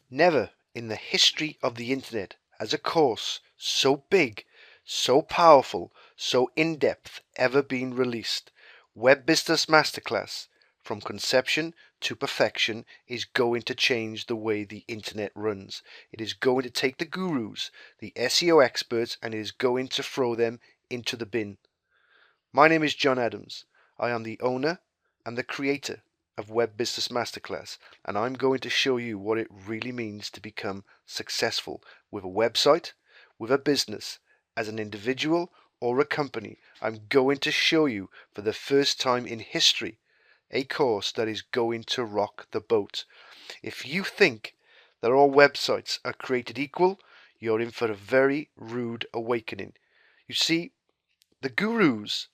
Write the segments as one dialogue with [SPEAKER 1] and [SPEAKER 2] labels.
[SPEAKER 1] Never in the history of the internet has a course so big, so powerful, so in-depth ever been released. Web Business Masterclass, from conception to perfection, is going to change the way the internet runs. It is going to take the gurus, the SEO experts, and it is going to throw them into the bin. My name is John Adams. I am the owner and the creator of Web Business Masterclass, and I'm going to show you what it really means to become successful with a website, with a business, as an individual or a company. I'm going to show you for the first time in history a course that is going to rock the boat. If you think that all websites are created equal, you're in for a very rude awakening. You see, the gurus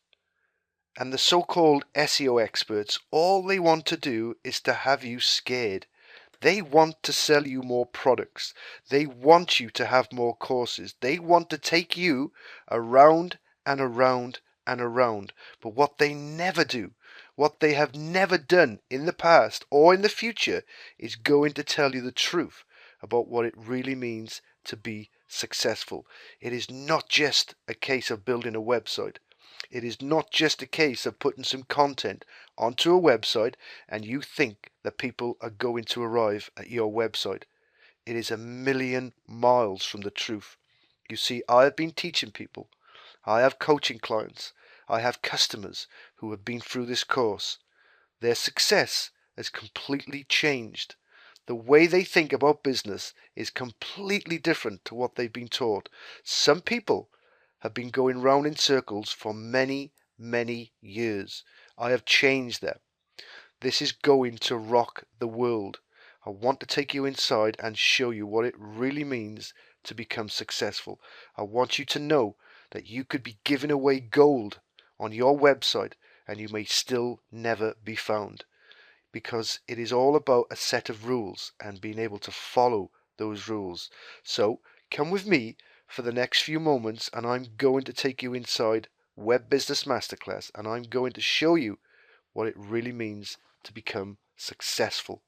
[SPEAKER 1] and the so-called SEO experts, all they want to do is to have you scared. They want to sell you more products. They want you to have more courses. They want to take you around and around and around. But what they never do, what they have never done in the past or in the future, is going to tell you the truth about what it really means to be successful. It is not just a case of building a website. It is not just a case of putting some content onto a website and you think that people are going to arrive at your website. It is a million miles from the truth. You see, I have been teaching people. I have coaching clients. I have customers who have been through this course. Their success has completely changed. The way they think about business is completely different to what they've been taught. Some people have been going round in circles for many, many years. I have changed that. This is going to rock the world. I want to take you inside and show you what it really means to become successful. I want you to know that you could be giving away gold on your website and you may still never be found, because it is all about a set of rules and being able to follow those rules. So come with me for the next few moments and I'm going to take you inside Web Business Masterclass and I'm going to show you what it really means to become successful.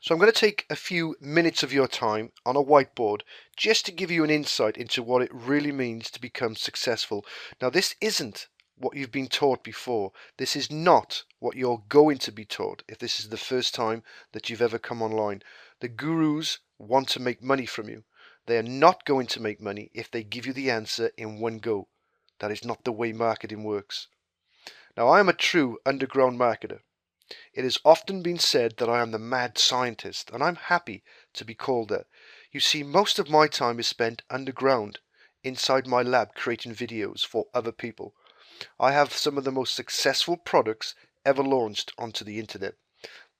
[SPEAKER 1] So I'm going to take a few minutes of your time on a whiteboard just to give you an insight into what it really means to become successful. Now, this isn't what you've been taught before. This is not what you're going to be taught if this is the first time that you've ever come online. The gurus want to make money from you. They are not going to make money if they give you the answer in one go. That is not the way marketing works. Now, I am a true underground marketer. It has often been said that I am the mad scientist, and I'm happy to be called that. You see, most of my time is spent underground, inside my lab, creating videos for other people. I have some of the most successful products ever launched onto the internet.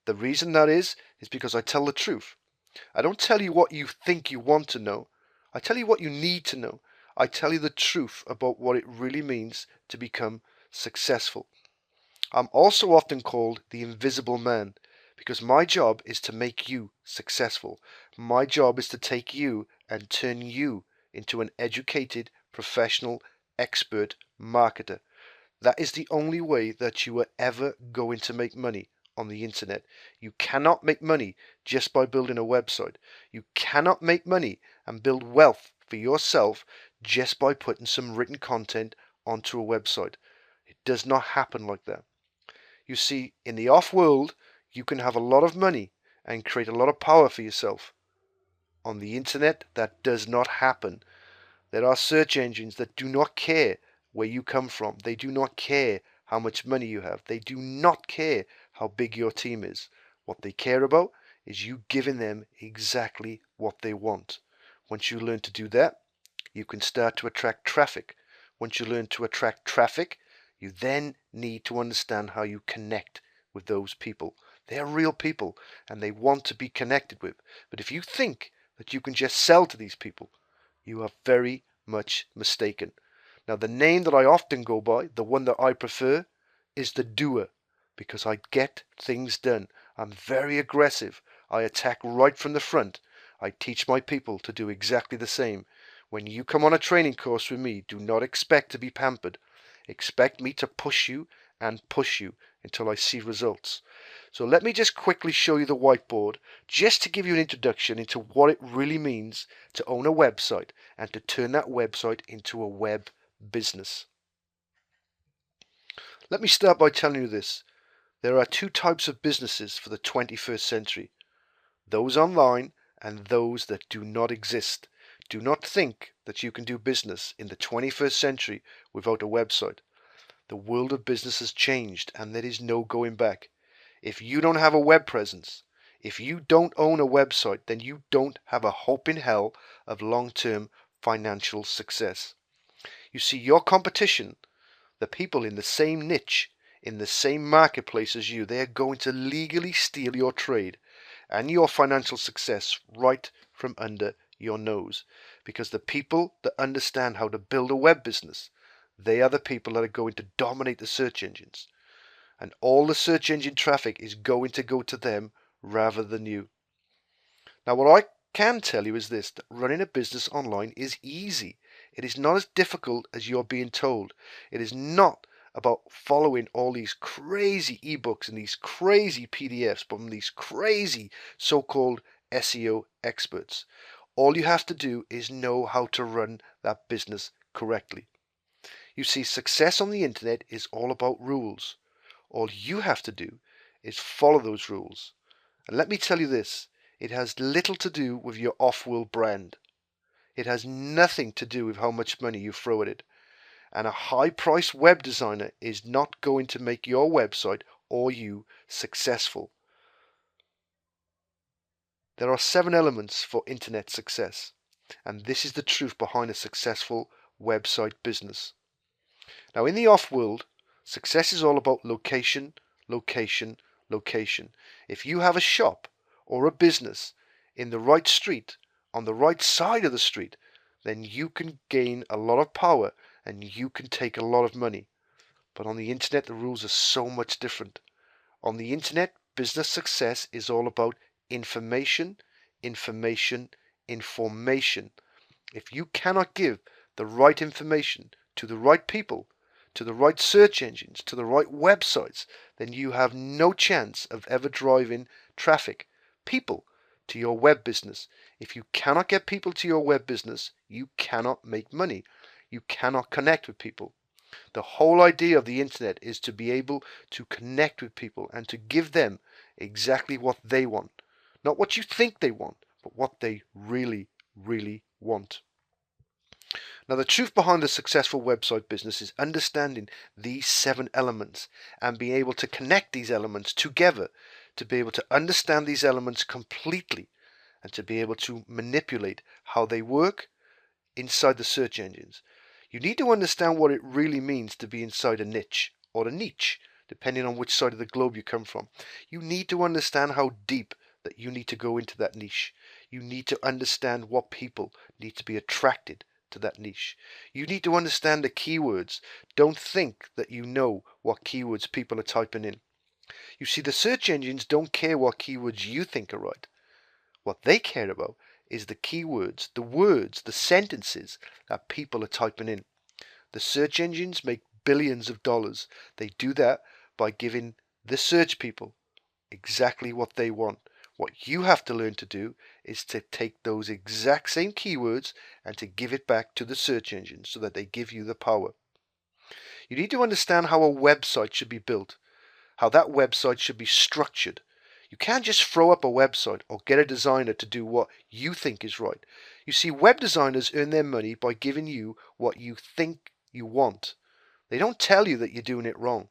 [SPEAKER 1] The reason that is because I tell the truth. I don't tell you what you think you want to know. I tell you what you need to know. I tell you the truth about what it really means to become successful. I'm also often called the invisible man because my job is to make you successful. My job is to take you and turn you into an educated, professional, expert marketer. That is the only way that you are ever going to make money on the internet. You cannot make money just by building a website. You cannot make money and build wealth for yourself just by putting some written content onto a website. It does not happen like that. You see, in the off world, you can have a lot of money and create a lot of power for yourself. On the internet, that does not happen. There are search engines that do not care where you come from. They do not care how much money you have. They do not care how big your team is. What they care about is you giving them exactly what they want. Once you learn to do that, you can start to attract traffic. Once you learn to attract traffic, you then need to understand how you connect with those people. They're real people and they want to be connected with. But if you think that you can just sell to these people, you are very much mistaken. Now, the name that I often go by, the one that I prefer, is the doer, because I get things done. I'm very aggressive. I attack right from the front. I teach my people to do exactly the same. When you come on a training course with me, do not expect to be pampered. Expect me to push you and push you until I see results. So let me just quickly show you the whiteboard, just to give you an introduction into what it really means to own a website and to turn that website into a web business. Let me start by telling you this. There are two types of businesses for the 21st century. Those online and those that do not exist. Do not think that you can do business in the 21st century without a website. The world of business has changed and there is no going back. If you don't have a web presence, if you don't own a website, then you don't have a hope in hell of long-term financial success. You see, your competition, the people in the same niche, in the same marketplace as you, they are going to legally steal your trade and your financial success right from under your nose. Because the people that understand how to build a web business, they are the people that are going to dominate the search engines. And all the search engine traffic is going to go to them rather than you. Now, what I can tell you is this, that running a business online is easy. It is not as difficult as you're being told. It is not about following all these crazy ebooks and these crazy PDFs from these crazy so-called SEO experts. All you have to do is know how to run that business correctly. You see, success on the internet is all about rules. All you have to do is follow those rules. And let me tell you this, it has little to do with your off-world brand. It has nothing to do with how much money you throw at it. And a high-priced web designer is not going to make your website or you successful. There are 7 elements for internet success. And this is the truth behind a successful website business. Now, in the off-world, success is all about location, location, location. If you have a shop or a business in the right street, on the right side of the street, then you can gain a lot of power and you can take a lot of money. But on the internet, the rules are so much different. On the internet, business success is all about information, information, information. If you cannot give the right information to the right people, to the right search engines, to the right websites, then you have no chance of ever driving traffic, people, to your web business. If you cannot get people to your web business, you cannot make money. You cannot connect with people. The whole idea of the internet is to be able to connect with people and to give them exactly what they want. Not what you think they want, but what they really, really want. Now, the truth behind a successful website business is understanding these 7 elements and being able to connect these elements together, to be able to understand these elements completely and to be able to manipulate how they work inside the search engines. You need to understand what it really means to be inside a niche or a niche, depending on which side of the globe you come from. You need to understand how deep that you need to go into that niche. You need to understand what people need to be attracted to that niche. You need to understand the keywords. Don't think that you know what keywords people are typing in. You see, the search engines don't care what keywords you think are right. What they care about is the keywords, the words, the sentences that people are typing in. The search engines make billions of dollars. They do that by giving the search people exactly what they want. What you have to learn to do is to take those exact same keywords and to give it back to the search engine so that they give you the power. You need to understand how a website should be built, how that website should be structured. You can't just throw up a website or get a designer to do what you think is right. You see, web designers earn their money by giving you what you think you want. They don't tell you that you're doing it wrong.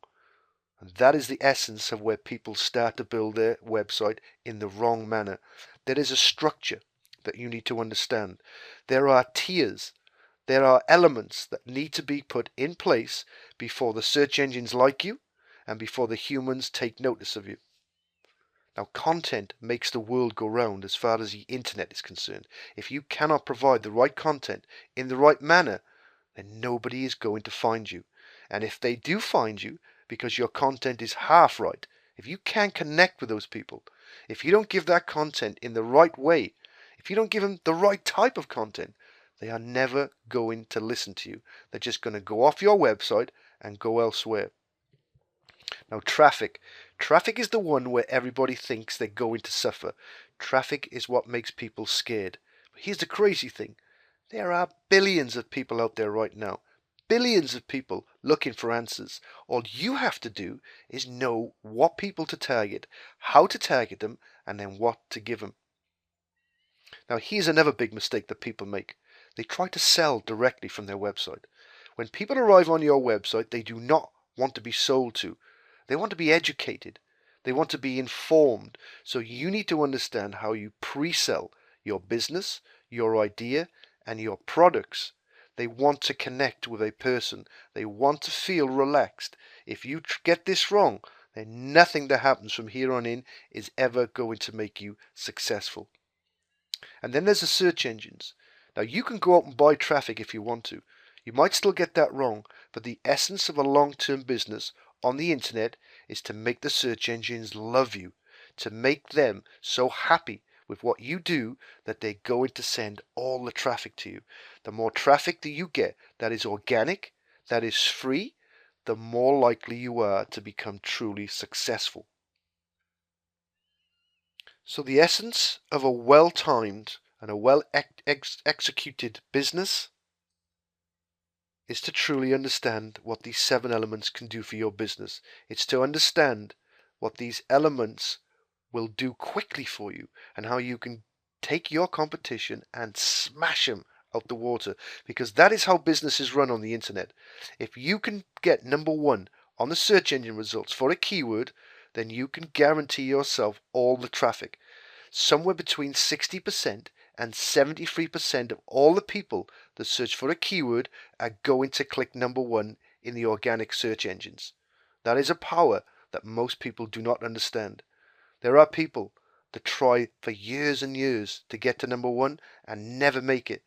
[SPEAKER 1] And that is the essence of where people start to build their website in the wrong manner. There is a structure that you need to understand. There are tiers. There are elements that need to be put in place before the search engines like you and before the humans take notice of you. Now, content makes the world go round as far as the internet is concerned. If you cannot provide the right content in the right manner, then nobody is going to find you. And if they do find you, because your content is half right, if you can't connect with those people, if you don't give that content in the right way, if you don't give them the right type of content, they are never going to listen to you. They're just going to go off your website and go elsewhere. Now, traffic. Traffic is the one where everybody thinks they're going to suffer. Traffic is what makes people scared. But here's the crazy thing. There are billions of people out there right now. Billions of people looking for answers. All you have to do is know what people to target, how to target them, and then what to give them. Now, here's another big mistake that people make. They try to sell directly from their website. When people arrive on your website, they do not want to be sold to. They want to be educated. They want to be informed. So you need to understand how you pre-sell your business, your idea, and your products. They want to connect with a person. They want to feel relaxed. If you get this wrong, then nothing that happens from here on in is ever going to make you successful. And then there's the search engines. Now you can go out and buy traffic if you want to. You might still get that wrong, but the essence of a long-term business on the internet is to make the search engines love you, to make them so happy with what you do that they're going to send all the traffic to you. The more traffic that you get that is organic, that is free, the more likely you are to become truly successful. So the essence of a well-timed and a well-executed business is to truly understand what these 7 elements can do for your business. It's to understand what these elements will do quickly for you and how you can take your competition and smash them out the water, because that is how business is run on the internet. If you can get number 1 on the search engine results for a keyword, then you can guarantee yourself all the traffic. Somewhere between 60% and 73% of all the people that search for a keyword are going to click number 1 in the organic search engines. That is a power that most people do not understand. There are people that try for years and years to get to number 1 and never make it.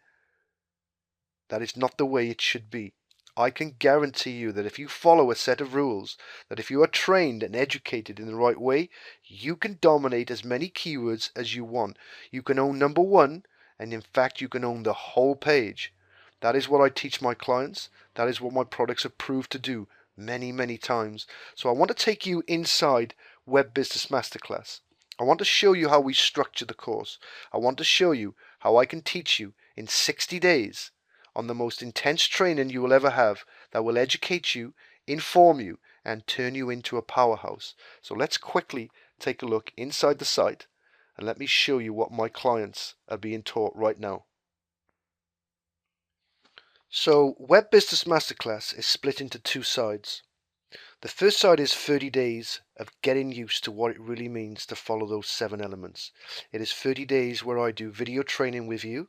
[SPEAKER 1] That is not the way it should be. I can guarantee you that if you follow a set of rules, that if you are trained and educated in the right way, you can dominate as many keywords as you want. You can own number 1, and in fact you can own the whole page. That is what I teach my clients. That is what my products have proved to do many, many times. So I want to take you inside Web Business Masterclass. I want to show you how we structure the course. I want to show you how I can teach you in 60 days on the most intense training you will ever have, that will educate you, inform you, and turn you into a powerhouse. So let's quickly take a look inside the site and let me show you what my clients are being taught right now. So Web Business Masterclass is split into 2 sides. The first side is 30 days of getting used to what it really means to follow those 7 elements. It is 30 days where I do video training with you,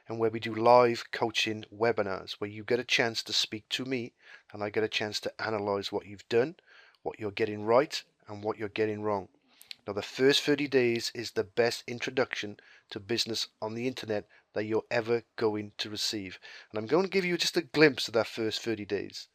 [SPEAKER 1] and where we do live coaching webinars where you get a chance to speak to me and I get a chance to analyze what you've done, what you're getting right, and what you're getting wrong. Now, the first 30 days is the best introduction to business on the internet that you're ever going to receive. And I'm going to give you just a glimpse of that first 30 days.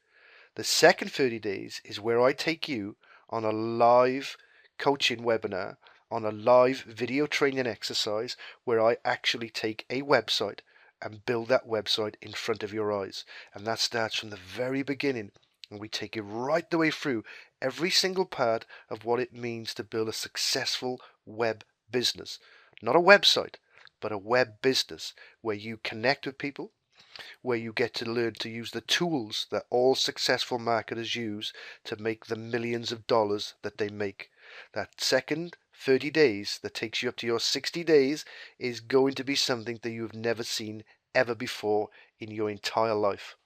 [SPEAKER 1] The second 30 days is where I take you on a live coaching webinar, on a live video training exercise where I actually take a website and build that website in front of your eyes. And that starts from the very beginning. And we take you right the way through every single part of what it means to build a successful web business. Not a website, but a web business where you connect with people, where you get to learn to use the tools that all successful marketers use to make the millions of dollars that they make. That second 30 days that takes you up to your 60 days is going to be something that you've never seen ever before in your entire life.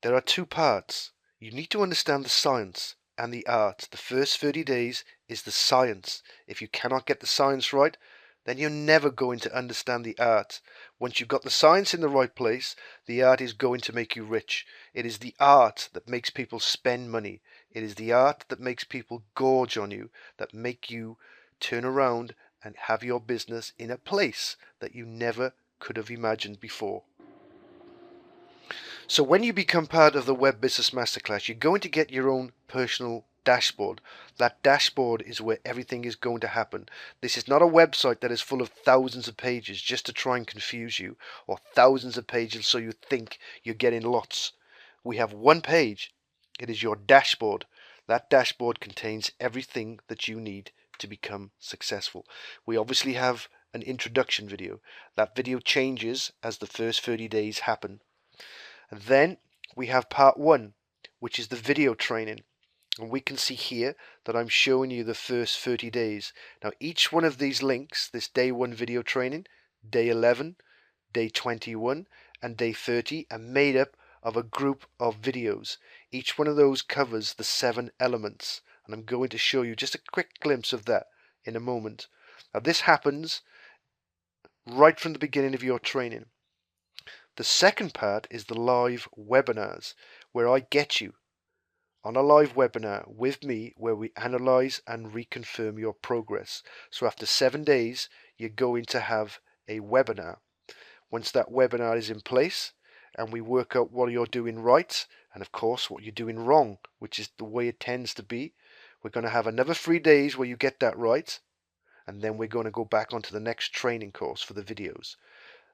[SPEAKER 1] There are 2 parts. You need to understand the science and the art. The first 30 days is the science. If you cannot get the science right, then you're never going to understand the art. Once you've got the science in the right place, the art is going to make you rich. It is the art that makes people spend money. It is the art that makes people gorge on you, that make you turn around and have your business in a place that you never could have imagined before. So when you become part of the Web Business Masterclass, you're going to get your own personal dashboard. That dashboard is where everything is going to happen. This is not a website that is full of thousands of pages just to try and confuse you, or thousands of pages so you think you're getting lots. We have 1 page. It is your dashboard. That dashboard contains everything that you need to become successful. We obviously have an introduction video. That video changes as the first 30 days happen. And then we have part 1, which is the video training. And we can see here that I'm showing you the first 30 days. Now each one of these links, this day 1 video training, day 11, day 21 and day 30, are made up of a group of videos. Each one of those covers the 7 elements, and I'm going to show you just a quick glimpse of that in a moment. Now this happens right from the beginning of your training. The second part is the live webinars, where I get you on a live webinar with me where we analyze and reconfirm your progress. So after 7 days, you're going to have a webinar. Once that webinar is in place and we work out what you're doing right and of course what you're doing wrong, which is the way it tends to be, we're going to have another 3 days where you get that right, and then we're going to go back onto the next training course for the videos.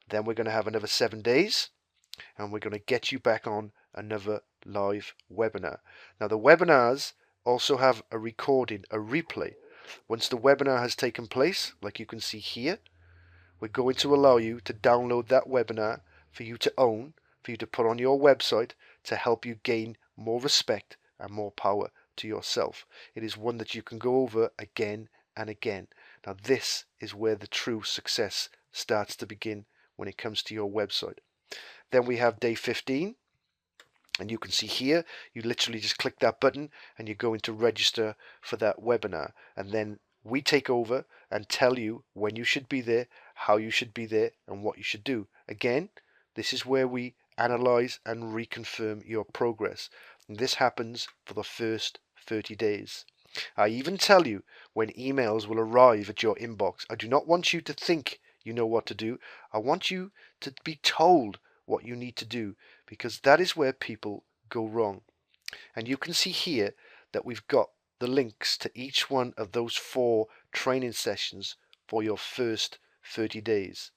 [SPEAKER 1] Then we're going to have another 7 days and we're going to get you back on another live webinar. Now the webinars also have a recording, a replay. Once the webinar has taken place, like you can see here, we're going to allow you to download that webinar for you to own, for you to put on your website to help you gain more respect and more power to yourself. It is one that you can go over again and again. Now this is where the true success starts to begin when it comes to your website. Then we have day 15, and you can see here, you literally just click that button and you're going to register for that webinar, and then we take over and tell you when you should be there, how you should be there, and what you should do. Again, this is where we analyze and reconfirm your progress. And this happens for the first 30 days. I even tell you when emails will arrive at your inbox. I do not want you to think you know what to do. I want you to be told what you need to do, because that is where people go wrong. And you can see here that we've got the links to each one of those 4 training sessions for your first 30 days.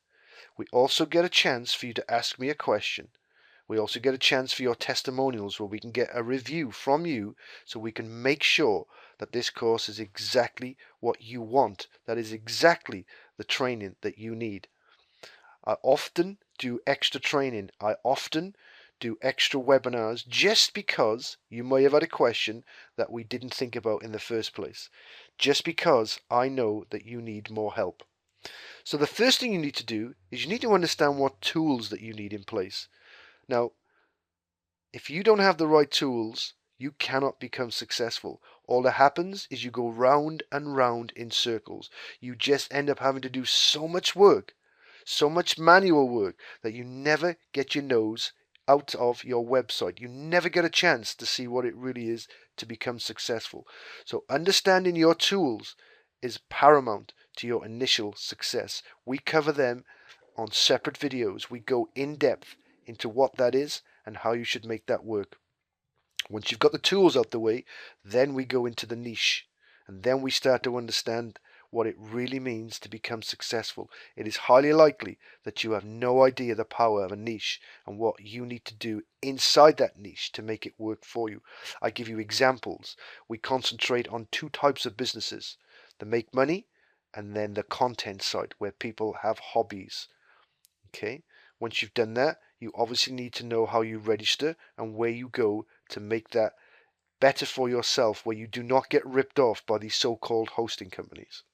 [SPEAKER 1] We also get a chance for you to ask me a question. We also get a chance for your testimonials, where we can get a review from you so we can make sure that this course is exactly what you want, that is exactly the training that you need. I often do extra training. I often do extra webinars just because you may have had a question that we didn't think about in the first place. Just because I know that you need more help. So the first thing you need to do is you need to understand what tools that you need in place. Now, if you don't have the right tools, you cannot become successful. All that happens is you go round and round in circles. You just end up having to do so much work, so much manual work, that you never get your nose out of your website. You never get a chance to see what it really is to become successful. So understanding your tools is paramount to your initial success. We cover them on separate videos. We go in depth into what that is and how you should make that work. Once you've got the tools out the way, then we go into the niche, and then we start to understand what it really means to become successful. It is highly likely that you have no idea the power of a niche and what you need to do inside that niche to make it work for you. I give you examples. We concentrate on 2 types of businesses: the make money and then the content side, where people have hobbies. Okay, once you've done that, you obviously need to know how you register and where you go to make that better for yourself, where you do not get ripped off by these so-called hosting companies.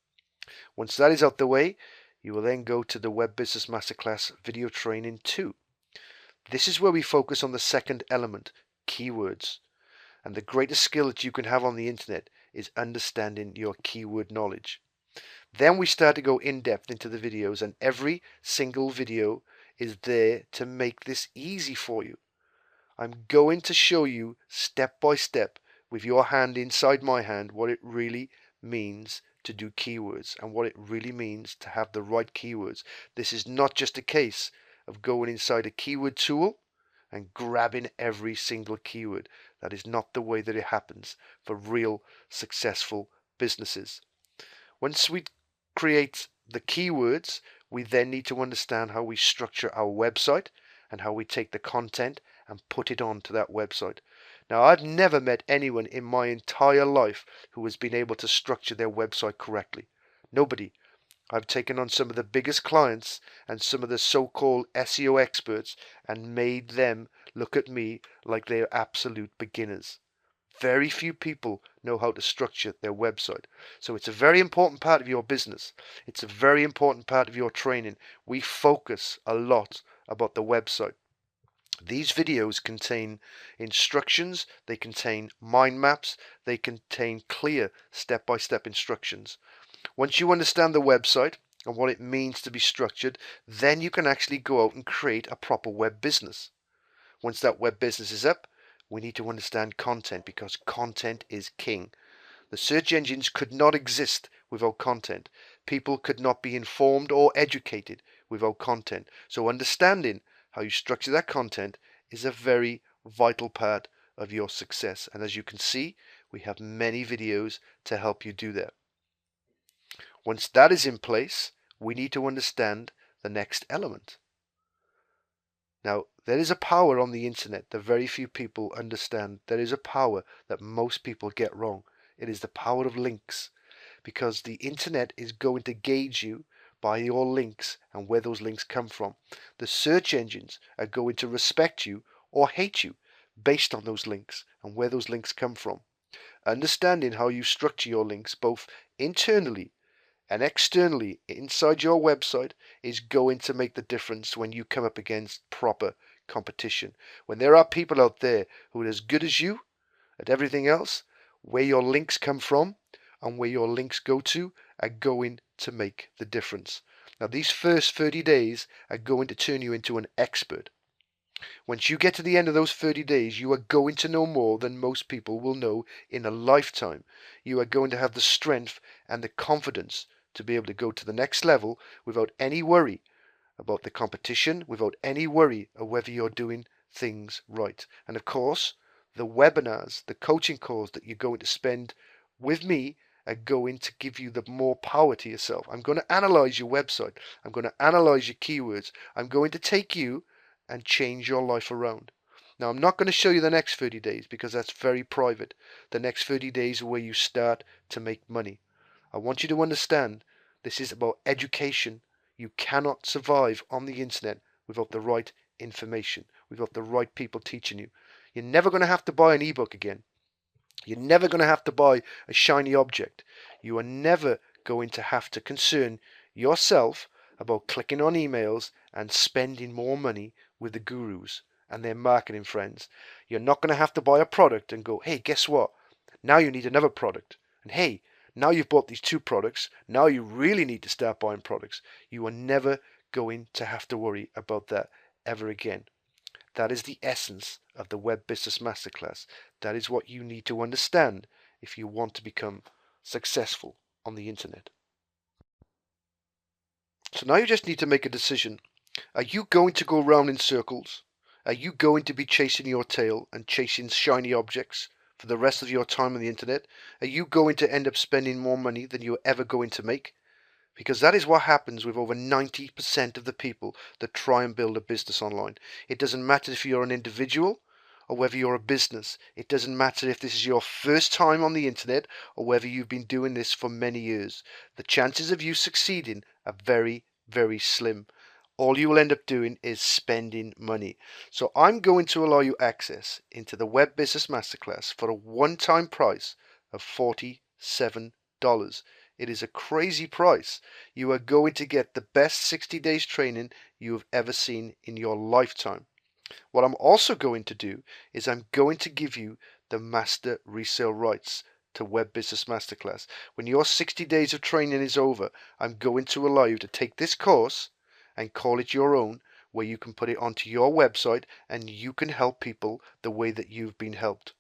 [SPEAKER 1] Once that is out the way, you will then go to the Web Business Masterclass video training 2. This is where we focus on the second element, keywords. And the greatest skill that you can have on the internet is understanding your keyword knowledge. Then we start to go in depth into the videos, and every single video is there to make this easy for you. I'm going to show you step by step with your hand inside my hand what it really means to do keywords and what it really means to have the right keywords. This is not just a case of going inside a keyword tool and grabbing every single keyword. That is not the way that it happens for real successful businesses. Once we create the keywords, we then need to understand how we structure our website and how we take the content and put it onto that website. Now, I've never met anyone in my entire life who has been able to structure their website correctly. Nobody. I've taken on some of the biggest clients and some of the so-called SEO experts and made them look at me like they're absolute beginners. Very few people know how to structure their website. So it's a very important part of your business. It's a very important part of your training. We focus a lot about the website. These videos contain instructions, they contain mind maps, they contain clear step-by-step instructions. Once you understand the website and what it means to be structured, then you can actually go out and create a proper web business. Once that web business is up, we need to understand content, because content is king. The search engines could not exist without content. People could not be informed or educated without content. So understanding how you structure that content is a very vital part of your success. And as you can see, we have many videos to help you do that. Once that is in place, we need to understand the next element. Now, there is a power on the internet that very few people understand. There is a power that most people get wrong. It is the power of links, because the internet is going to gauge you by your links and where those links come from. The search engines are going to respect you or hate you based on those links and where those links come from. Understanding how you structure your links both internally and externally inside your website is going to make the difference when you come up against proper competition. When there are people out there who are as good as you at everything else, where your links come from and where your links go to are going to make the difference. Now, these first 30 days are going to turn you into an expert. Once you get to the end of those 30 days, you are going to know more than most people will know in a lifetime. You are going to have the strength and the confidence to be able to go to the next level without any worry about the competition, without any worry of whether you're doing things right. And of course, the webinars, the coaching calls that you're going to spend with me are going to give you the more power to yourself. I'm going to analyze your website. I'm going to analyze your keywords. I'm going to take you and change your life around. Now, I'm not going to show you the next 30 days because that's very private. The next 30 days are where you start to make money. I want you to understand this is about education. You cannot survive on the internet without the right information, without the right people teaching you. You're never going to have to buy an ebook again. You're never going to have to buy a shiny object. You are never going to have to concern yourself about clicking on emails and spending more money with the gurus and their marketing friends. You're not going to have to buy a product and go, hey, guess what? Now you need another product. And hey, now you've bought these two products. Now you really need to start buying products. You are never going to have to worry about that ever again. That is the essence of the Web Business Masterclass. That is what you need to understand if you want to become successful on the internet. So now you just need to make a decision. Are you going to go round in circles? Are you going to be chasing your tail and chasing shiny objects for the rest of your time on the internet? Are you going to end up spending more money than you're ever going to make? Because that is what happens with over 90% of the people that try and build a business online. It doesn't matter if you're an individual or whether you're a business. It doesn't matter if this is your first time on the internet or whether you've been doing this for many years. The chances of you succeeding are very, very slim. All you will end up doing is spending money. So I'm going to allow you access into the Web Business Masterclass for a one-time price of $47. It is a crazy price. You are going to get the best 60 days training you have ever seen in your lifetime. What I'm also going to do is I'm going to give you the master resale rights to Web Business Masterclass. When your 60 days of training is over, I'm going to allow you to take this course and call it your own, where you can put it onto your website and you can help people the way that you've been helped.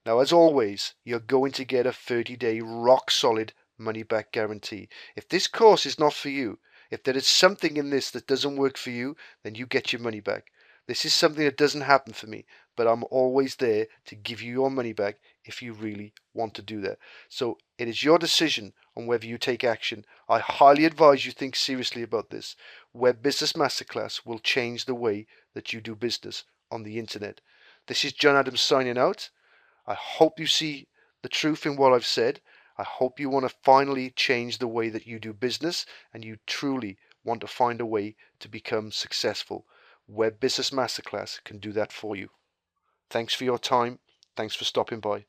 [SPEAKER 1] Now, as always, you're going to get a 30-day rock-solid money-back guarantee. If this course is not for you, if there is something in this that doesn't work for you, then you get your money back. This is something that doesn't happen for me, but I'm always there to give you your money back if you really want to do that. So it is your decision on whether you take action. I highly advise you think seriously about this. Web Business Masterclass will change the way that you do business on the internet. This is John Adams signing out. I hope you see the truth in what I've said. I hope you want to finally change the way that you do business and you truly want to find a way to become successful. Web Business Masterclass can do that for you. Thanks for your time. Thanks for stopping by.